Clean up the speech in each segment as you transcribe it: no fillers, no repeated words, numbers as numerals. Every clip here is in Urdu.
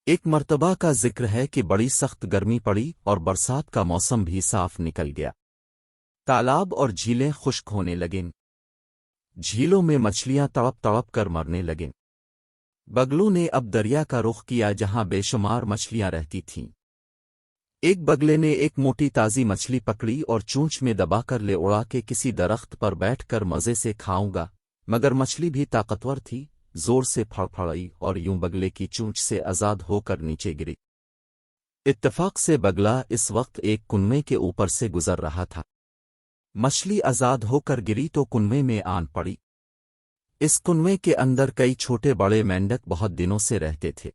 ایک مرتبہ کا ذکر ہے کہ بڑی سخت گرمی پڑی اور برسات کا موسم بھی صاف نکل گیا۔ تالاب اور جھیلیں خشک ہونے لگیں۔ جھیلوں میں مچھلیاں تڑپ تڑپ کر مرنے لگیں۔ بگلوں نے اب دریا کا رخ کیا جہاں بے شمار مچھلیاں رہتی تھیں۔ ایک بگلے نے ایک موٹی تازی مچھلی پکڑی اور چونچ میں دبا کر لے اڑا کے کسی درخت پر بیٹھ کر مزے سے کھاؤں گا، مگر مچھلی بھی طاقتور تھی، زور سے پھڑپھڑائی اور یوں بگلے کی چونچ سے آزاد ہو کر نیچے گری۔ اتفاق سے بگلا اس وقت ایک کنویں کے اوپر سے گزر رہا تھا۔ مچھلی آزاد ہو کر گری تو کنویں میں آن پڑی۔ اس کنویں کے اندر کئی چھوٹے بڑے مینڈک بہت دنوں سے رہتے تھے۔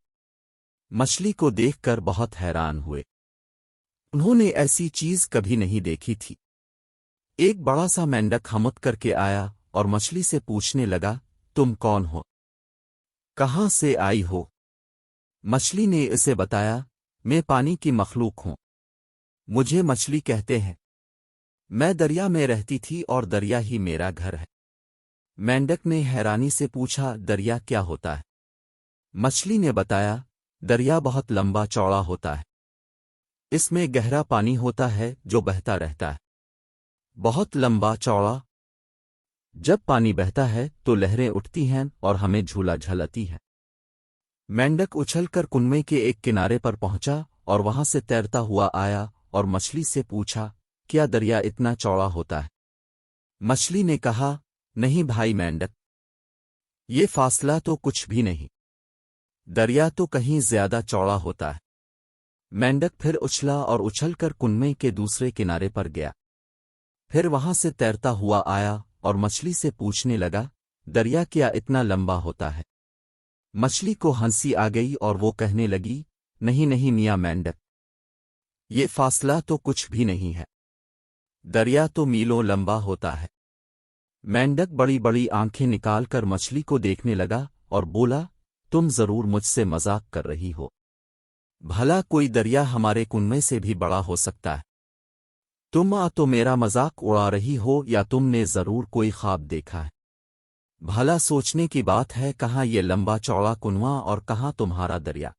مچھلی کو دیکھ کر بہت حیران ہوئے۔ انہوں نے ایسی چیز کبھی نہیں دیکھی تھی۔ ایک بڑا سا مینڈک ہمت کر کے آیا اور مچھلی سے پوچھنے لگا، تم کون ہو؟ کہاں سے آئی ہو؟ مچھلی نے اسے بتایا، میں پانی کی مخلوق ہوں، مجھے مچھلی کہتے ہیں، میں دریا میں رہتی تھی اور دریا ہی میرا گھر ہے۔ مینڈک نے حیرانی سے پوچھا، دریا کیا ہوتا ہے؟ مچھلی نے بتایا، دریا بہت لمبا چوڑا ہوتا ہے، اس میں گہرا پانی ہوتا ہے جو بہتا رہتا ہے، بہت لمبا چوڑا۔ جب پانی بہتا ہے تو لہریں اٹھتی ہیں اور ہمیں جھولا جھلاتی ہیں۔ مینڈک اچھل کر کنویں کے ایک کنارے پر پہنچا اور وہاں سے تیرتا ہوا آیا اور مچھلی سے پوچھا، کیا دریا اتنا چوڑا ہوتا ہے؟ مچھلی نے کہا، نہیں بھائی مینڈک، یہ فاصلہ تو کچھ بھی نہیں، دریا تو کہیں زیادہ چوڑا ہوتا ہے۔ مینڈک پھر اچھلا اور اچھل کر کنویں کے دوسرے کنارے پر گیا۔ پھر وہاں سے تیرتا ہوا آیا اور مچھلی سے پوچھنے لگا، دریا کیا اتنا لمبا ہوتا ہے؟ مچھلی کو ہنسی آ گئی اور وہ کہنے لگی، نہیں نہیں میاں مینڈک، یہ فاصلہ تو کچھ بھی نہیں ہے، دریا تو میلوں لمبا ہوتا ہے۔ مینڈک بڑی بڑی آنکھیں نکال کر مچھلی کو دیکھنے لگا اور بولا، تم ضرور مجھ سے مذاق کر رہی ہو، بھلا کوئی دریا ہمارے کنویں سے بھی بڑا ہو سکتا ہے؟ تم تو میرا مذاق اڑا رہی ہو یا تم نے ضرور کوئی خواب دیکھا ہے؟ بھلا سوچنے کی بات ہے، کہاں یہ لمبا چوڑا کنواں اور کہاں تمہارا دریا؟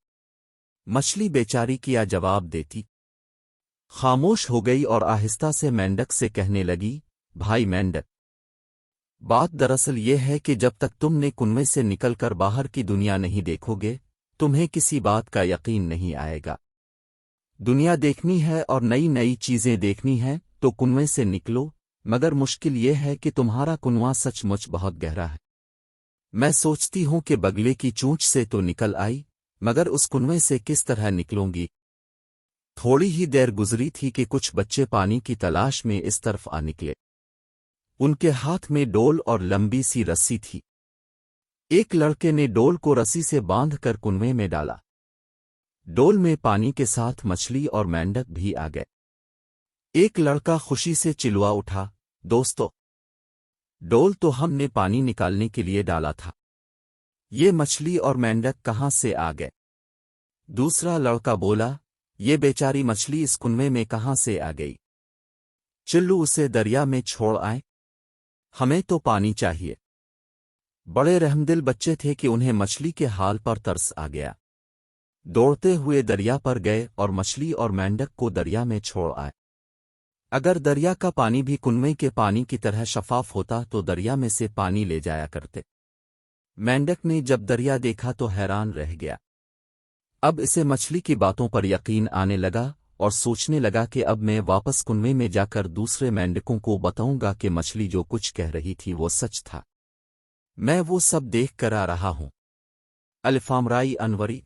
مچھلی بیچاری کیا جواب دیتی؟ خاموش ہو گئی اور آہستہ سے مینڈک سے کہنے لگی، بھائی مینڈک، بات دراصل یہ ہے کہ جب تک تم نے کنویں سے نکل کر باہر کی دنیا نہیں دیکھو گے تمہیں کسی بات کا یقین نہیں آئے گا۔ دنیا دیکھنی ہے اور نئی نئی چیزیں دیکھنی ہیں تو کنویں سے نکلو، مگر مشکل یہ ہے کہ تمہارا کنواں سچ مچ بہت گہرا ہے۔ میں سوچتی ہوں کہ بگلے کی چونچ سے تو نکل آئی، مگر اس کنویں سے کس طرح نکلوں گی؟ تھوڑی ہی دیر گزری تھی کہ کچھ بچے پانی کی تلاش میں اس طرف آ نکلے۔ ان کے ہاتھ میں ڈول اور لمبی سی رسی تھی۔ ایک لڑکے نے ڈول کو رسی سے باندھ کر کنویں میں ڈالا۔ ڈول میں پانی کے ساتھ مچھلی اور مینڈک بھی آ گئے۔ ایک لڑکا خوشی سے چلوا اٹھا، دوستو، ڈول تو ہم نے پانی نکالنے کے لیے ڈالا تھا، یہ مچھلی اور مینڈک کہاں سے آ گئے؟ دوسرا لڑکا بولا، یہ بیچاری مچھلی اس کنویں میں کہاں سے آ گئی؟ چلو اسے دریا میں چھوڑ آئیں، ہمیں تو پانی چاہیے۔ بڑے رحمدل بچے تھے کہ انہیں مچھلی کے حال پر ترس آ گیا۔ دوڑتے ہوئے دریا پر گئے اور مچھلی اور مینڈک کو دریا میں چھوڑ آئے۔ اگر دریا کا پانی بھی کنویں کے پانی کی طرح شفاف ہوتا تو دریا میں سے پانی لے جایا کرتے۔ مینڈک نے جب دریا دیکھا تو حیران رہ گیا۔ اب اسے مچھلی کی باتوں پر یقین آنے لگا اور سوچنے لگا کہ اب میں واپس کنویں میں جا کر دوسرے مینڈکوں کو بتاؤں گا کہ مچھلی جو کچھ کہہ رہی تھی وہ سچ تھا، میں وہ سب دیکھ کر آ رہا ہوں۔ الفامرائی انوری۔